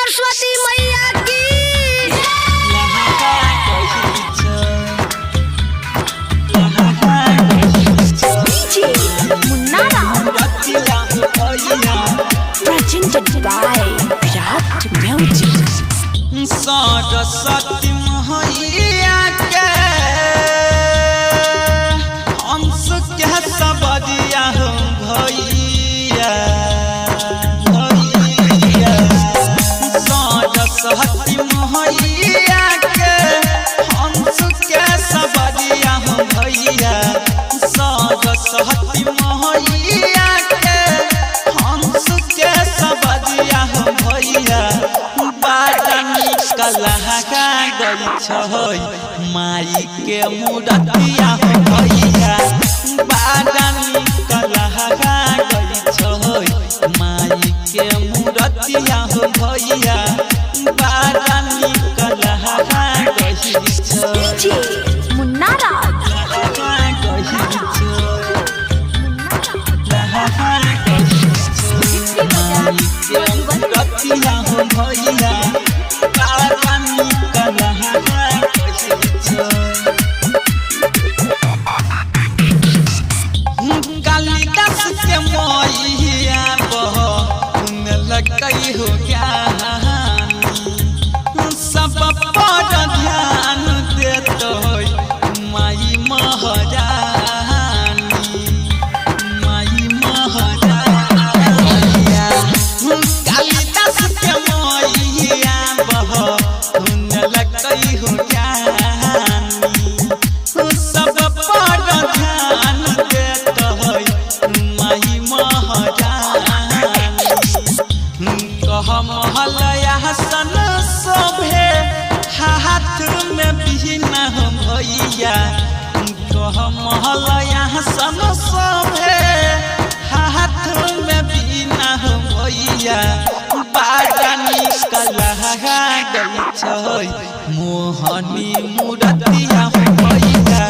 सरस्वती मैया की presented by Virat Music। Saraswati मैया के हंस के सबरिया हो भैया सरस्वती मैया के हंस के सबरिया हो भैया सरस्वती मैया के हंस के सबरिया हो भैया कलहा गई छई माई के मूर्तिया हो भैया बादानी कलहा गई छई माई के मूर्तिया हो भैया बादानी कलहा गई छई मुन्ना राज मूर्तिया हो भैया कालिदास के मैया लगई हो सब पर ध्यान देत माई महारानी माई महारानी कालिदास के मैया लगई हो सब पर ध्यान देत माई महारानी कह महलया सन शोभे हाथ में बिना हम भैया कह महलया सन शोभे हाथ में बिना हम भैया बादानी कलहा गई छई मोहनी मूर्तिया हो भैया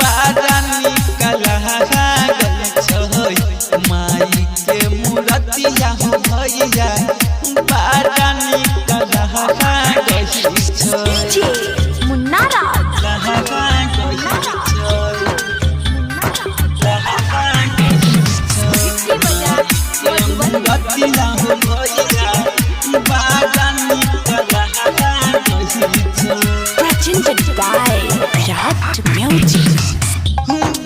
बादानी कलहा गई छई माई के मूर्तिया हो भैया बादानी कलहा गई छई मुन्ना राज मूर्तिया हो भैया बादानी कलहा गई छई presented by Virat Music।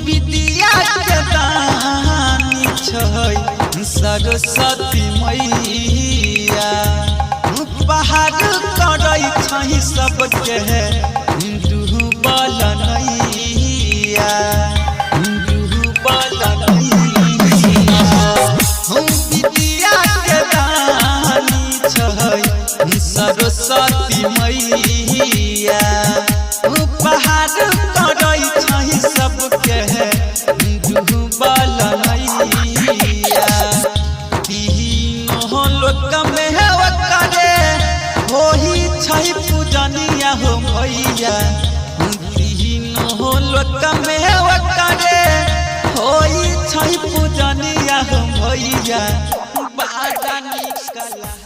विद्या के दानी छई सरस्वती मैया पहाड़ करई छई सबके डूबल नैया डूबल नैया विद्या के दानी छई सरस्वती मैया पहाड़ करई छई सबके डूबल नैया तीनों लोक में करे होई छई पूजनिया हो भैया तीनों लोक में करे होई छई पूजनिया हो भैया बादानी कलहा